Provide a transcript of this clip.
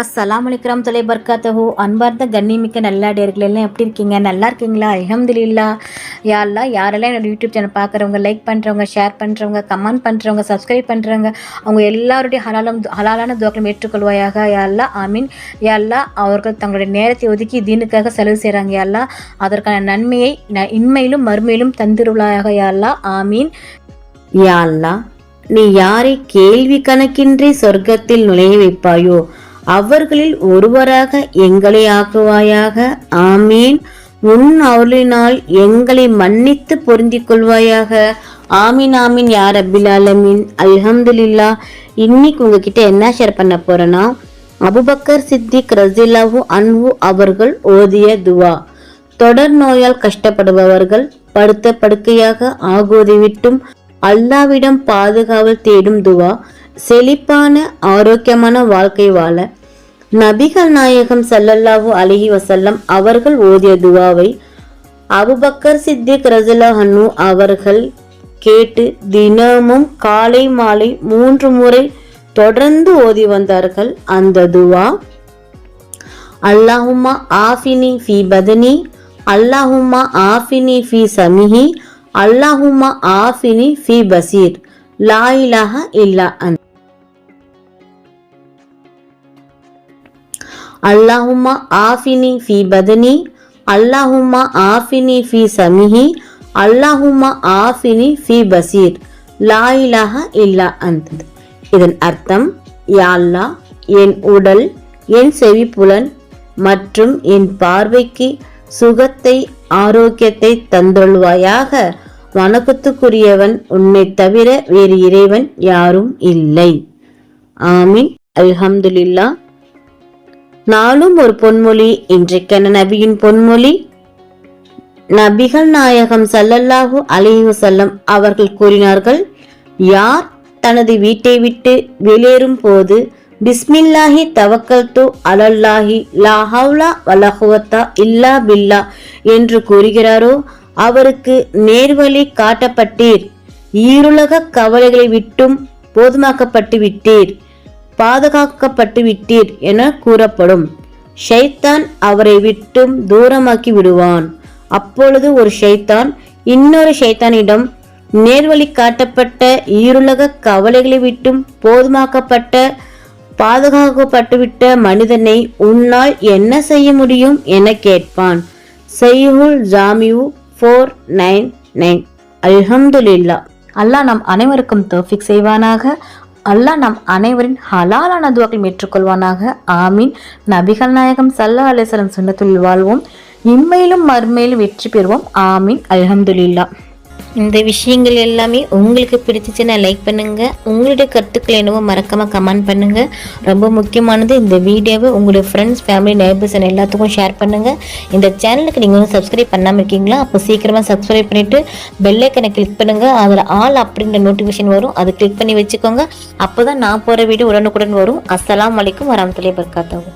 அஸ்ஸலாமு அலைக்கும் தொலை பர்காத்தஹு. அன்பார்ந்த கண்ணிமிக்க நல்லாடியர்கள் எல்லாம் எப்படி இருக்கீங்க? நல்லா இருக்கீங்களா? அல்ஹம்துலில்லாஹ். யா அல்லாஹ், யாரெல்லாம் என்னோட யூடியூப் சேனல் பார்க்குறவங்க, லைக் பண்ணுறவங்க, ஷேர் பண்ணுறவங்க, கமெண்ட் பண்ணுறவங்க, சப்ஸ்கிரைப் பண்ணுறவங்க, அவங்க எல்லாருடைய ஹலாலான துவாக்களும் ஏற்றுக்கொள்வாயாக. யா அல்லாஹ், ஆமீன். யா அல்லாஹ், அவர்கள் தங்களுடைய நேரத்தை ஒதுக்கி தீனுக்காக செலவு செய்கிறாங்க. யா அல்லாஹ், அதற்கான நன்மையை இன்மையிலும் மறுமையிலும் தந்திருளாயாக. யா அல்லாஹ், ஆமீன். யா அல்லாஹ், நீ யாரை கேள்வி கணக்கின்றி சொர்க்கத்தில் நுழைய வைப்பாயோ அவர்களில் ஒருவராக எங்களை ஆக்குவாயாக. ஆமீன். உன் அருளினால் எங்களை மன்னித்து பொருந்திக் கொள்வாயாக. ஆமீன் ஆமீன் யா ரப்பில் ஆலமீன். அல்ஹம்துலில்லாஹ். இன்னைக்கு உங்ககிட்ட என்ன ஷேர் பண்ண போறேன்னா, அபூபக்கர் சித்திக் ரஸியல்லாஹு அன்ஹு அவர்கள் ஓதிய துவா. தொடர் நோயால் கஷ்டப்படுபவர்கள் படுத்த படுக்கையாக ஆகுவதை விட்டும் அல்லாவிடம் பாதுகாவல் தேடும் துவா. செழிப்பான ஆரோக்கியமான வாழ்க்கை வாழ நபிகள் நாயகம் ஸல்லல்லாஹு அலைஹி வஸல்லம் அவர்கள் ஓதிய துவாவை அபூபக்கர் சித்திக் ரஸியல்லாஹு அன்ஹு அவர்கள் கேட்டு தினமும் காலை மாலை 3 முறை தொடர்ந்து ஓதி வந்தார்கள். அந்த துவா: அல்லாஹும்மா ஆஃபினி ஃபி பதனி, அல்லாஹும்மா ஆஃபினி ஃபி சமிஹி, அல்லாஹும்மா ஆஃபினி ஃபி பசீர், லா இலாஹா இல்லா அன். அல்லாஹும்மா ஆஃபினி ஃபி பதனி, அல்லாஹும்மா ஆஃபினி ஃபி சமிஹி, அல்லாஹும்மா ஆஃபினி ஃபி பசீர், லா இலாஹா இல்லா அன்த். இதன் அர்த்தம்: யா அல்லாஹ், என் உடல், என் செவிப்புலன் மற்றும் என் பார்வைக்கு சுகத்தை ஆரோக்கியத்தை தந்தொள்வாயாக. வணக்கத்துக்குரியவன் உன்னை தவிர வேறு இறைவன் யாரும் இல்லை. ஆமீன். அல்ஹம்துலில்லாஹ். நாளும் ஒரு பொன்மொழி. இன்றைக்கான நபியின் பொன்மொழி: நபிகள் நாயகம் ஸல்லல்லாஹு அலைஹி வஸல்லம் அவர்கள் கூறினார்கள், யார் தனது வீட்டை விட்டு வெளியேறும் போது பிஸ்மில்லாஹி தவக்கல்து அலல்லாஹி லா ஹவ்ல வலா குவத்தா இல்லா பில்லா என்று கூறுகிறாரோ அவருக்கு நேர்வழி காட்டப்பட்டீர், ஈருலக கவலைகளை விட்டும் போதுமாக்கப்பட்டு விட்டீர், பாதுகாக்கப்பட்டு விட்டீர் என கூறப்படும். ஷைத்தான் அவரை விட்டும் தூரமாக்கி விடுவான். அப்பொழுது ஒரு ஷைத்தான் இன்னொரு ஷைத்தானிடம், நேர்வழி காட்டப்பட்ட ஈருலக கவலைகளை விட்டும் போதுமாக்கப்பட்ட பாதுகாக்கப்பட்டுவிட்ட மனிதனை உன்னால் என்ன செய்ய முடியும் என கேட்பான். சஹீஹுல் ஜாமிஉ 499. அல்ஹம்துலில்லாஹ். அல்லாஹ் நம் அனைவருக்கும் தௌஃபீக் செய்வானாக. அல்லாஹ் நம் அனைவரின் ஹலாலான துவாக்களை ஏற்றுக்கொள்வானாக. ஆமீன். நபிகள் நாயகம் ஸல்லல்லாஹு அலைஹி வஸல்லம் சுன்னத்துல் வாழ்வோம், இம்மையிலும் மறுமையிலும் வெற்றி பெறுவோம். ஆமீன். அல்ஹம்துலில்லாஹ். இந்த விஷயங்கள் எல்லாமே உங்களுக்கு பிடிச்சிச்சுன்னா லைக் பண்ணுங்க. உங்களுடைய கருத்துக்கள் என்னவோ மறக்காம கமெண்ட் பண்ணுங்க. ரொம்ப முக்கியமானது, இந்த வீடியோவை உங்களுடைய ஃப்ரெண்ட்ஸ், ஃபேமிலி, நெய்பர்ஸ் எல்லாத்துக்கும் ஷேர் பண்ணுங்க. இந்த சேனலுக்கு நீங்க வந்து சப்ஸ்கிரைப் பண்ணாமல் இருக்கீங்களா? அப்போ சீக்கிரமா சப்ஸ்கிரைப் பண்ணிட்டு பெல் ஐக்கனை கிளிக் பண்ணுங்க. அதில் ஆல் அப்படின்ற நோட்டிஃபிகேஷன் வரும், அதை கிளிக் பண்ணி வச்சுக்கோங்க. அப்போதான் நான் போற வீடியோ உடனுக்குடன் வரும். அஸ்ஸலாமு அலைக்கும் வரஹ்மத்துல்லாஹி வபரகாத்துஹு.